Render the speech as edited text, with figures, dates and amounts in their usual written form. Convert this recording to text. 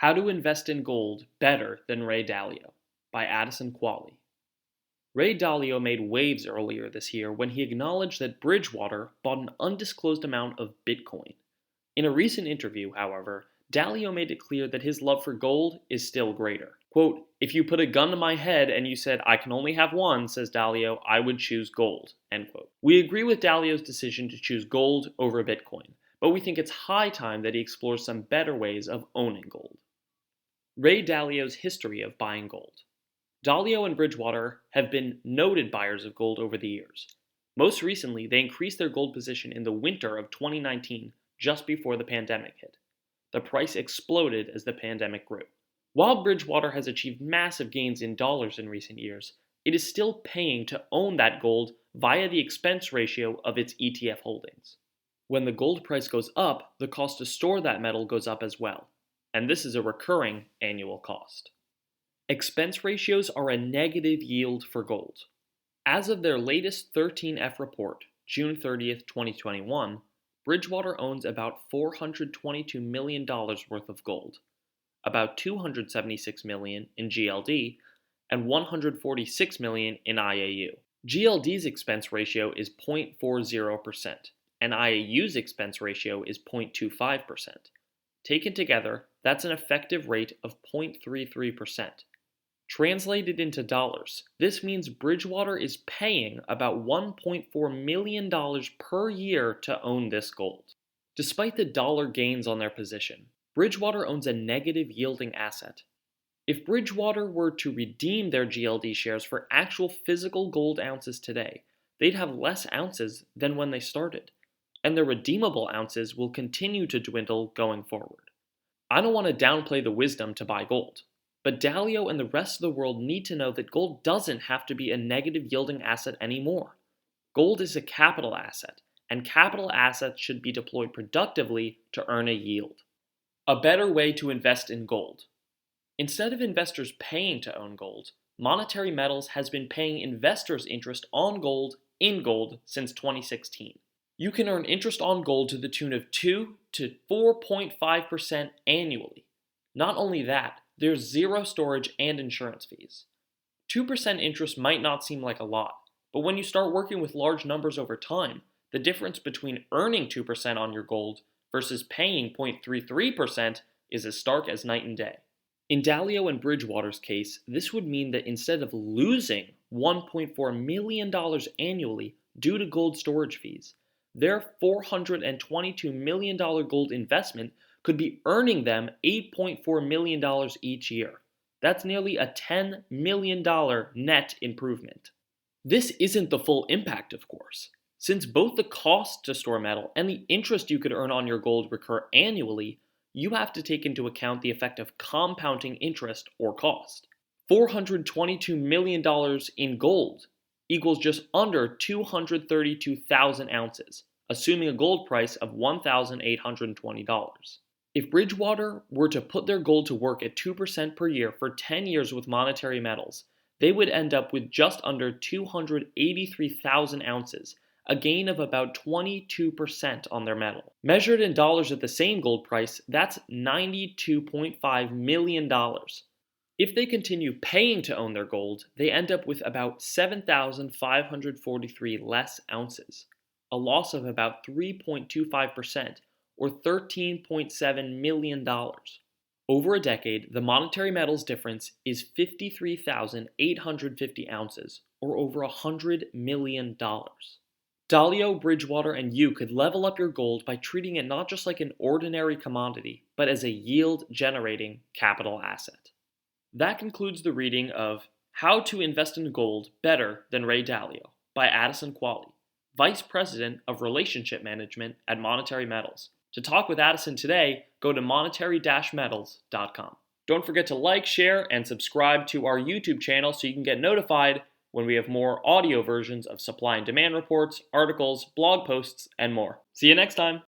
How to Invest in Gold Better Than Ray Dalio by Addison Quale. Ray Dalio made waves earlier this year when he acknowledged that Bridgewater bought an undisclosed amount of Bitcoin. In a recent interview, however, Dalio made it clear that his love for gold is still greater. Quote, "If you put a gun to my head and you said I can only have one," says Dalio, "I would choose gold." End quote. We agree with Dalio's decision to choose gold over Bitcoin, but we think it's high time that he explores some better ways of owning gold. Ray Dalio's history of buying gold. Dalio and Bridgewater have been noted buyers of gold over the years. Most recently, they increased their gold position in the winter of 2019, just before the pandemic hit. The price exploded as the pandemic grew. While Bridgewater has achieved massive gains in dollars in recent years, it is still paying to own that gold via the expense ratio of its ETF holdings. When the gold price goes up, the cost to store that metal goes up as well, and this is a recurring annual cost. Expense ratios are a negative yield for gold. As of their latest 13F report, June 30th, 2021, Bridgewater owns about $422 million worth of gold, about $276 million in GLD, and $146 million in IAU. GLD's expense ratio is 0.40%, and IAU's expense ratio is 0.25%. Taken together, that's an effective rate of 0.33%. Translated into dollars, this means Bridgewater is paying about $1.4 million per year to own this gold. Despite the dollar gains on their position, Bridgewater owns a negative yielding asset. If Bridgewater were to redeem their GLD shares for actual physical gold ounces today, they'd have less ounces than when they started, and their redeemable ounces will continue to dwindle going forward. I don't want to downplay the wisdom to buy gold, but Dalio and the rest of the world need to know that gold doesn't have to be a negative yielding asset anymore. Gold is a capital asset, and capital assets should be deployed productively to earn a yield. A better way to invest in gold. Instead of investors paying to own gold, Monetary Metals has been paying investors interest on gold in gold since 2016. You can earn interest on gold to the tune of 2 to 4.5% annually. Not only that, there's zero storage and insurance fees. 2% interest might not seem like a lot, but when you start working with large numbers over time, the difference between earning 2% on your gold versus paying 0.33% is as stark as night and day. In Dalio and Bridgewater's case, this would mean that instead of losing $1.4 million annually due to gold storage fees, their $422 million gold investment could be earning them $8.4 million each year. That's nearly a $10 million net improvement. This isn't the full impact, of course. Since both the cost to store metal and the interest you could earn on your gold recur annually, you have to take into account the effect of compounding interest or cost. $422 million in gold equals just under 232,000 ounces, assuming a gold price of $1,820. If Bridgewater were to put their gold to work at 2% per year for 10 years with Monetary Metals, they would end up with just under 283,000 ounces, a gain of about 22% on their metal. Measured in dollars at the same gold price, that's $92.5 million. If they continue paying to own their gold, they end up with about 7,543 less ounces, a loss of about 3.25%, or $13.7 million. Over a decade, the Monetary Metals difference is 53,850 ounces, or over $100 million. Dalio, Bridgewater, and you could level up your gold by treating it not just like an ordinary commodity, but as a yield-generating capital asset. That concludes the reading of How to Invest in Gold Better Than Ray Dalio by Addison Quale, Vice President of Relationship Management at Monetary Metals. To talk with Addison today, go to monetary-metals.com. Don't forget to like, share, and subscribe to our YouTube channel so you can get notified when we have more audio versions of supply and demand reports, articles, blog posts, and more. See you next time!